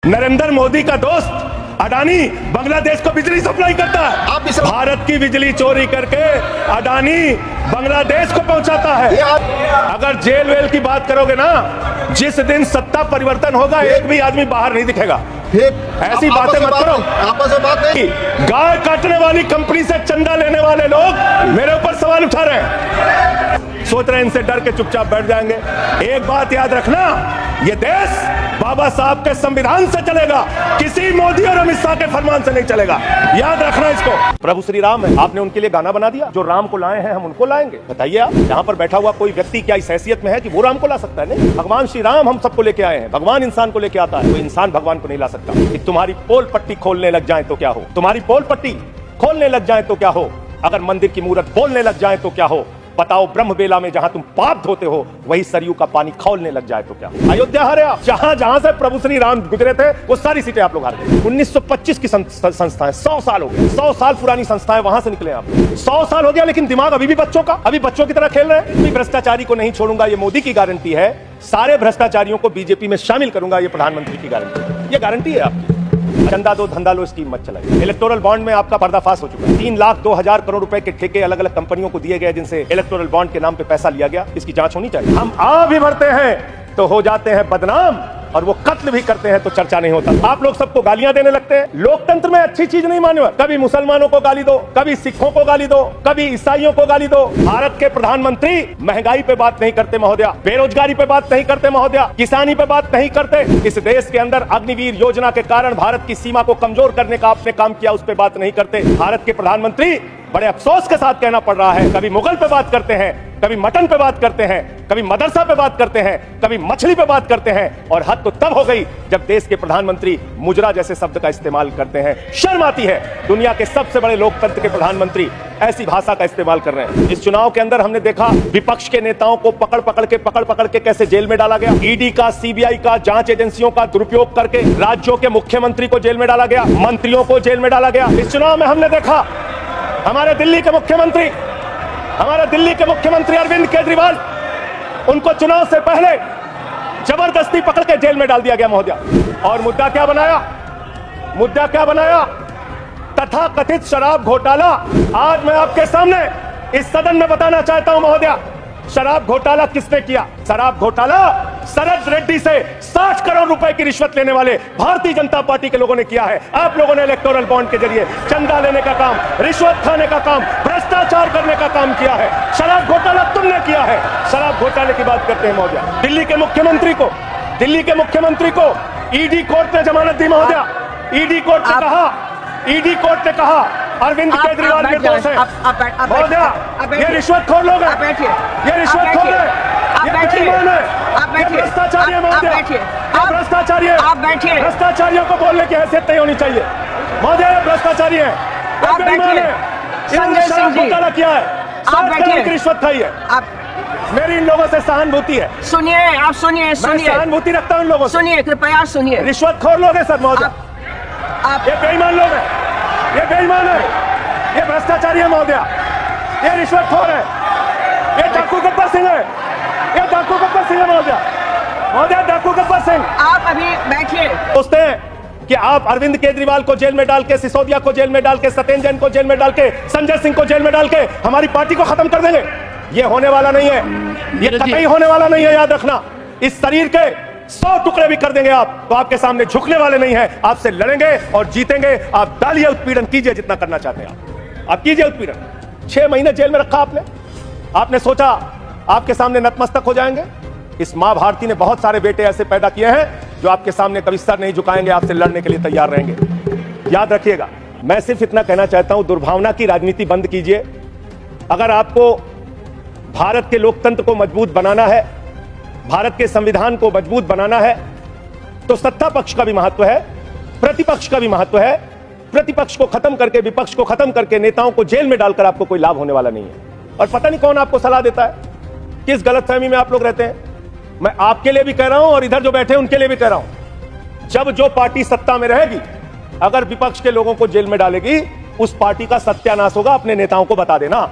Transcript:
नरेंद्र मोदी का दोस्त अडानी बांग्लादेश को बिजली सप्लाई करता है। भारत की बिजली चोरी करके अडानी बांग्लादेश को पहुंचाता है। अगर जेल वेल की बात करोगे ना, जिस दिन सत्ता परिवर्तन होगा एक भी आदमी बाहर नहीं दिखेगा। ऐसी बातें मत करो। आपस में बात नहीं। गाय काटने वाली कंपनी से चंदा लेने वाले लोग मेरे ऊपर सवाल उठा रहे हैं, सोच रहे हैं इनसे डर के चुपचाप बैठ जाएंगे। एक बात याद रखना, ये देश बाबा साहब के संविधान से चलेगा, किसी मोदी और अमित शाह के फरमान से नहीं चलेगा। याद रखना इसको। प्रभु श्री राम है, आपने उनके लिए गाना बना दिया। जो राम को लाए हैं हम उनको लाएंगे। बताइए आप, यहाँ पर बैठा हुआ कोई व्यक्ति क्या इस हैसियत में है कि वो राम को ला सकता है? नहीं, भगवान श्री राम हम सबको लेके आए हैं। भगवान इंसान को लेके आता है, कोई इंसान भगवान को नहीं ला सकता। कि तुम्हारी पोल पट्टी खोलने लग जाए तो क्या हो, तुम्हारी पोल पट्टी खोलने लग जाए तो क्या हो, अगर मंदिर की मूर्त बोलने लग जाए तो क्या हो, बताओ ब्रह्म बेला में जहां तुम पाप धोते हो वही सरयू का पानी खौलने लग जाए तो क्या। अयोध्या हारे आप। जहां जहां से प्रभु श्री राम गुजरे थे वो सारी सीटें आप लोग हार गए। 1925 की संस्थाएं 100 साल हो गए, 100 साल पुरानी संस्थाएं, वहां से निकले आप। 100 साल हो गया लेकिन दिमाग अभी भी बच्चों का, अभी बच्चों की तरह खेल रहे हैं। भ्रष्टाचारी को नहीं छोड़ूंगा, ये मोदी की गारंटी है। सारे भ्रष्टाचारियों को बीजेपी में शामिल करूंगा, ये प्रधानमंत्री की गारंटी है। ये गारंटी है आपकी। चंदा दो धंधा लो स्कीम मत चलाइए। इलेक्टोरल बॉन्ड में आपका पर्दाफाश हो चुका है। 3,02,000 करोड़ रुपए के ठेके अलग अलग कंपनियों को दिए गए, जिनसे इलेक्टोरल बॉन्ड के नाम पे पैसा लिया गया। इसकी जांच होनी चाहिए। हम आ भी भरते हैं तो हो जाते हैं बदनाम, और वो कत्ल भी करते हैं तो चर्चा नहीं होता। आप लोग सबको गालियां देने लगते हैं। लोकतंत्र में अच्छी चीज नहीं माने। कभी मुसलमानों को गाली दो, कभी सिखों को गाली दो, कभी ईसाइयों को गाली दो। भारत के प्रधानमंत्री महंगाई पे बात नहीं करते महोदया, बेरोजगारी पे बात नहीं करते महोदया, किसानी पे बात नहीं करते। इस देश के अंदर अग्निवीर योजना के कारण भारत की सीमा को कमजोर करने का आपने काम किया, उस पर बात नहीं करते। भारत के प्रधानमंत्री बड़े अफसोस के साथ कहना पड़ रहा है, कभी मुगल पे बात करते हैं, कभी मटन पे बात करते हैं, कभी मदरसा पे बात करते हैं, कभी मछली पे बात करते हैं, और हद तो तब हो गई जब देश के प्रधानमंत्री मुजरा जैसे शब्द का इस्तेमाल करते हैं। शर्म आती है। दुनिया के सबसे बड़े लोकतंत्र के प्रधानमंत्री ऐसी भाषा का इस्तेमाल कर रहे हैं। इस चुनाव के अंदर हमने देखा विपक्ष के नेताओं को पकड़ पकड़ के कैसे जेल में डाला गया। ईडी का, सीबीआई का, जांच एजेंसियों का दुरुपयोग करके राज्यों के मुख्यमंत्री को जेल में डाला गया, मंत्रियों को जेल में डाला गया। इस चुनाव में हमने देखा हमारे दिल्ली के मुख्यमंत्री अरविंद केजरीवाल, उनको चुनाव से पहले जबरदस्ती पकड़ के जेल में डाल दिया गया महोदया। और मुद्दा क्या बनाया? तथाकथित शराब घोटाला। आज मैं आपके सामने इस सदन में बताना चाहता हूं महोदया, शराब घोटाला किसने किया? शराब घोटाला शरद रेड्डी से 60 करोड़ रुपए की रिश्वत लेने वाले भारतीय जनता पार्टी के लोगों ने किया है। आप लोगों ने इलेक्टोरल बॉन्ड के जरिए चंदा लेने का काम, रिश्वत खाने का काम, भ्रष्टाचार करने का काम किया है। शराब घोटाला तुमने किया है। शराब घोटाले की बात करते हैं महोदया। दिल्ली के मुख्यमंत्री को ईडी कोर्ट ने जमानत दी महोदया। ईडी कोर्ट ने कहा अरविंद केजरीवाल के दोस्त हैं महोदया, ये रिश्वतखोर लोग हैं, ये रिश्वतखोर है, ये बेईमान है, ये भ्रष्टाचारी है महोदया, ये भ्रष्टाचारी है। भ्रष्टाचारियों को बोलने की हैसियत नहीं होनी चाहिए महोदया। ये भ्रष्टाचारी है, ये बेईमान है, इन्होंने शराब घोटाला किया है, 60 करोड़ की रिश्वत खाई है। मेरी इन लोगों से सहानुभूति है। सुनिए, आप सुनिए। सहानुभूति रखता हूँ इन लोगों से। सुनिए, कृपया सुनिए। रिश्वतखोर लोग हैं सर महोदया, ये बेईमान लोग हैं, ये बेईमान है, ये भ्रष्टाचारी है महोदया, ये रिश्वतखोर है, ये डाकू गब्बर सिंह है, ये डाकू गब्बर सिंह है महोदया, डाकू गब्बर सिंह। आप अभी बैठिए। सोचते हैं कि आप अरविंद केजरीवाल को जेल में डाल के, सिसोदिया को जेल में डाल के, सत्येंद्र जैन को जेल में डाल के, संजय सिंह को जेल में डाल के हमारी पार्टी को खत्म कर देंगे। ये होने वाला नहीं है, ये कतई होने वाला नहीं है। याद रखना, इस शरीर के 100 टुकड़े भी कर देंगे आप तो आपके सामने झुकने वाले नहीं है। आपसे लड़ेंगे और जीतेंगे। आप डालिए, उत्पीड़न कीजिए जितना करना चाहते हैं आप कीजिए उत्पीड़न। 6 महीने जेल में रखा आपने सोचा आपके सामने नतमस्तक हो जाएंगे। इस मां भारती ने बहुत सारे बेटे ऐसे पैदा किए हैं जो आपके सामने कभी सर नहीं झुकाएंगे, आपसे लड़ने के लिए तैयार रहेंगे। याद रखिएगा, मैं सिर्फ इतना कहना चाहता हूं, दुर्भावना की राजनीति बंद कीजिए। अगर आपको भारत के लोकतंत्र को मजबूत बनाना है, भारत के संविधान को मजबूत बनाना है, तो सत्ता पक्ष का भी महत्व है, प्रतिपक्ष का भी महत्व है। प्रतिपक्ष को खत्म करके, विपक्ष को खत्म करके, नेताओं को जेल में डालकर आपको कोई लाभ होने वाला नहीं है। और पता नहीं कौन आपको सलाह देता है, किस गलतफहमी में आप लोग रहते हैं। मैं आपके लिए भी कह रहा हूं और इधर जो बैठे हैं उनके लिए भी कह रहा हूं, जब जो पार्टी सत्ता में रहेगी, अगर विपक्ष के लोगों को जेल में डालेगी, उस पार्टी का सत्यानाश होगा। अपने नेताओं को बता देना।